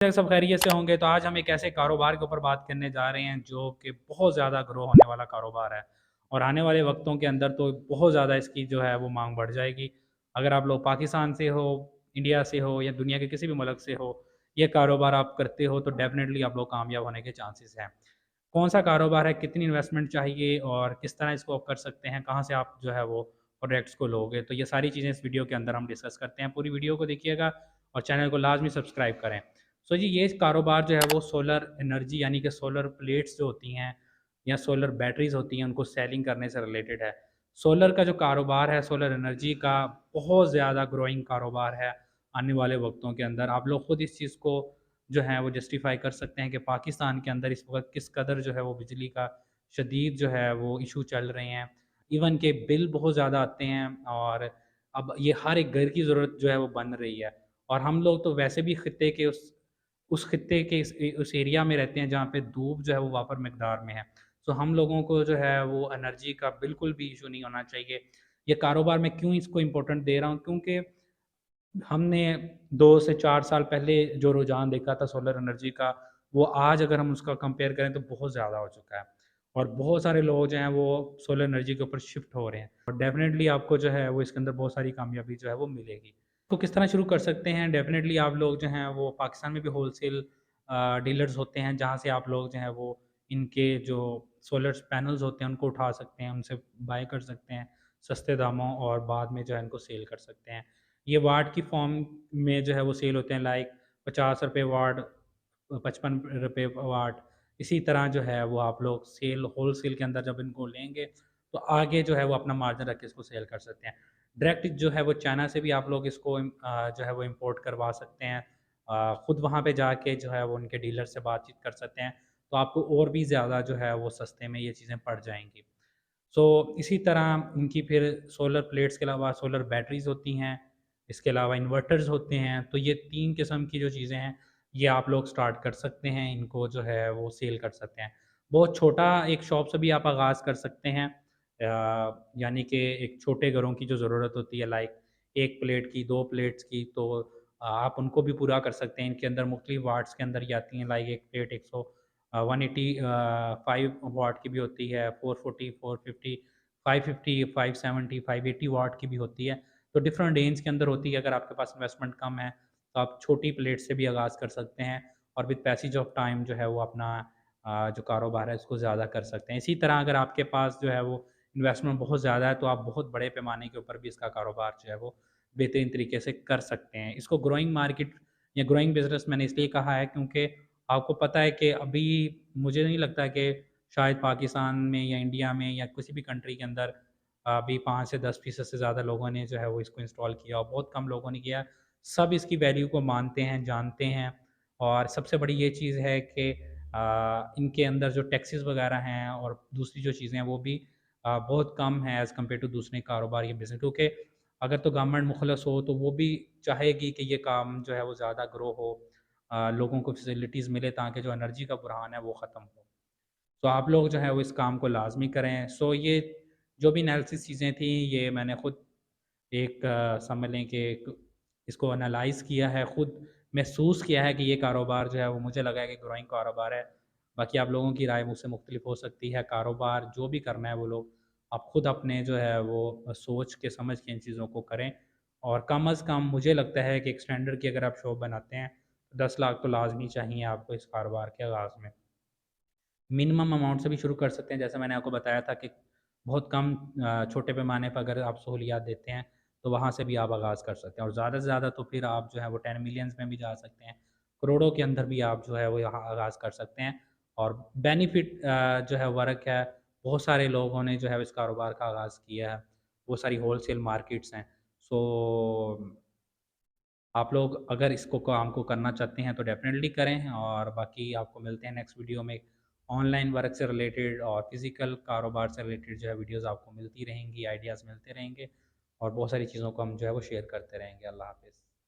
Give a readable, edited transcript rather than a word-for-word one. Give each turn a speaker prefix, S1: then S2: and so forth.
S1: सब खैरियत से होंगे। तो आज हम एक ऐसे कारोबार के ऊपर बात करने जा रहे हैं जो कि बहुत ज़्यादा ग्रो होने वाला कारोबार है और आने वाले वक्तों के अंदर तो बहुत ज़्यादा इसकी जो है वो मांग बढ़ जाएगी। अगर आप लोग पाकिस्तान से हो, इंडिया से हो या दुनिया के किसी भी मुल्क से हो, ये कारोबार आप करते हो तो डेफिनेटली आप लोग कामयाब होने के चांसेस हैं। कौन सा कारोबार है, कितनी इन्वेस्टमेंट चाहिए और किस तरह इसको आप कर सकते हैं, कहाँ से आप जो है वो प्रोडक्ट्स को लोगे, तो ये सारी चीज़ें इस वीडियो के अंदर हम डिस्कस करते हैं। पूरी वीडियो को देखिएगा और चैनल को लाजमी सब्सक्राइब करें। सो जी, ये कारोबार जो है वो सोलर एनर्जी यानी कि सोलर प्लेट्स जो होती हैं या सोलर बैटरीज होती हैं उनको सेलिंग करने से रिलेटेड है। सोलर का जो कारोबार है, सोलर एनर्जी का बहुत ज़्यादा ग्रोइंग कारोबार है आने वाले वक्तों के अंदर। आप लोग खुद इस चीज़ को जो है वो जस्टिफाई कर सकते हैं कि पाकिस्तान के अंदर इस वक्त किस कदर जो है वो बिजली का शदीद जो है वो इशू चल रहे हैं। इवन के बिल बहुत ज़्यादा आते हैं और अब ये हर एक घर की ज़रूरत जो है वो बन रही है। और हम लोग तो वैसे भी खित्ते के उस खित्ते के उस एरिया में रहते हैं जहाँ पे धूप जो है वो वापर मकदार में है। सो हम लोगों को जो है वो एनर्जी का बिल्कुल भी इशू नहीं होना चाहिए। ये कारोबार मैं क्यों इसको इम्पोर्टेंट दे रहा हूँ, क्योंकि हमने 2 से 4 साल पहले जो रुझान देखा था सोलर एनर्जी का, वो आज अगर हम उसका कंपेयर करें तो बहुत ज़्यादा हो चुका है। और बहुत सारे लोग जो हैं वो सोलर एनर्जी के ऊपर शिफ्ट हो रहे हैं और डेफ़िनेटली आपको जो है वो इसके अंदर बहुत सारी कामयाबी जो है वो मिलेगी। तो किस तरह शुरू कर सकते हैं? डेफ़िनेटली आप लोग जो हैं वो पाकिस्तान में भी होलसेल डीलर्स होते हैं जहाँ से आप लोग जो हैं वो इनके जो सोलर पैनल्स होते हैं उनको उठा सकते हैं, उनसे बाय कर सकते हैं सस्ते दामों और बाद में जो है इनको सेल कर सकते हैं। ये वाट की फॉर्म में जो है वो सेल होते हैं, लाइक ₹50 वाट, ₹55 वाट। इसी तरह जो है वो आप लोग सेल होलसेल के अंदर जब इनको लेंगे तो आगे जो है वो अपना मार्जिन रख के इसको सेल कर सकते हैं। डायरेक्ट जो है वो चाइना से भी आप लोग इसको जो है वो इम्पोर्ट करवा सकते हैं। खुद वहाँ पे जाके जो है वो उनके डीलर से बातचीत कर सकते हैं, तो आपको और भी ज़्यादा जो है वो सस्ते में ये चीज़ें पड़ जाएँगी। सो इसी तरह इनकी फिर सोलर प्लेट्स के अलावा सोलर बैटरीज़ होती हैं, इसके अलावा इन्वर्टर्स होते हैं। तो ये 3 किस्म की जो चीज़ें हैं, ये आप लोग स्टार्ट कर सकते हैं, इनको जो है वो सेल कर सकते हैं। बहुत छोटा एक शॉप से भी आप आगाज़ कर सकते हैं। यानी कि एक छोटे घरों की जो ज़रूरत होती है, लाइक 1 प्लेट की, 2 प्लेट्स की, तो आप उनको भी पूरा कर सकते हैं। इनके अंदर मुख्तलिफ वाट्स के अंदर ही आती हैं, लाइक 1 प्लेट 180 5 वाट की भी होती है, 440, 450, 550, 570, 580 वाट की भी होती है। तो डिफरेंट रेंज के अंदर होती है। अगर आपके पास इन्वेस्टमेंट कम है, तो आप छोटी प्लेट से भी आगाज़ कर सकते हैं और विद पैसेज ऑफ टाइम जो है वो अपना जो कारोबार है इसको ज़्यादा कर सकते हैं। इसी तरह अगर आपके पास जो है वो इन्वेस्टमेंट बहुत ज़्यादा है, तो आप बहुत बड़े पैमाने के ऊपर भी इसका कारोबार जो है वो बेहतरीन तरीके से कर सकते हैं। इसको ग्रोइंग मार्केट या ग्रोइंग बिज़नेस मैंने इसलिए कहा है क्योंकि आपको पता है कि अभी मुझे नहीं लगता कि शायद पाकिस्तान में या इंडिया में या किसी भी कंट्री के अंदर अभी 5 से 10% से ज़्यादा लोगों ने जो है वो इसको इंस्टॉल किया और बहुत कम लोगों ने किया। सब इसकी वैल्यू को मानते हैं, जानते हैं और सबसे बड़ी ये चीज़ है कि इनके अंदर जो टैक्सेस वगैरह हैं और दूसरी जो चीज़ें हैं वो भी बहुत कम है एज़ कम्पेयर टू दूसरे कारोबार या बिज़नेस, क्योंकि अगर तो गवर्नमेंट मुखलस हो तो वो भी चाहेगी कि ये काम जो है वो ज़्यादा ग्रो हो, लोगों को फैसिलिटीज़ मिले ताकि जो एनर्जी का बुरहान है वो ख़त्म हो। तो आप लोग जो है वो इस काम को लाज़मी करें। सो ये जो भी एनालिसिस चीज़ें थी, ये मैंने खुद एक समझ लें कि एक इसको एनालाइज़ किया है, खुद महसूस किया है कि ये कारोबार जो है वो मुझे लगा है कि ग्रोइंग कारोबार है। बाकी आप लोगों की राय मुझसे मुख्तलिफ हो सकती है। कारोबार जो भी करना है वो लोग आप खुद अपने जो है वो सोच के समझ के इन चीज़ों को करें और कम अज़ कम मुझे लगता है कि एक स्टैंडर्ड की अगर आप शॉप बनाते हैं, तो 10 लाख तो लाज़मी चाहिए आपको इस कारोबार के आगाज़ में। मिनिमम अमाउंट से भी शुरू कर सकते हैं, जैसे मैंने आपको बताया था कि बहुत कम छोटे पैमाने पर अगर आप सहूलियात देते हैं, तो वहाँ से भी आप आगाज़ कर सकते हैं और ज़्यादा से ज़्यादा तो फिर आप जो है वो 10 मिलियंस में भी जा सकते हैं, करोड़ों के अंदर भी आप जो है वो यहाँ आगाज़ कर सकते हैं और बेनिफिट जो है वर्क है, बहुत सारे लोगों ने जो है इस कारोबार का आगाज़ किया है, बहुत सारी होलसेल मार्केट्स हैं। सो आप लोग अगर इसको काम को करना चाहते हैं तो डेफ़िनेटली करें और बाकी आपको मिलते हैं नेक्स्ट वीडियो में। ऑनलाइन वर्क से रिलेटेड और फ़िज़िकल कारोबार से रिलेटेड जो है वीडियोज़ आपको मिलती रहेंगी, आइडियाज़ मिलते रहेंगे और बहुत सारी चीज़ों को हम जो है वो शेयर करते रहेंगे। अल्लाह हाफ़िज़।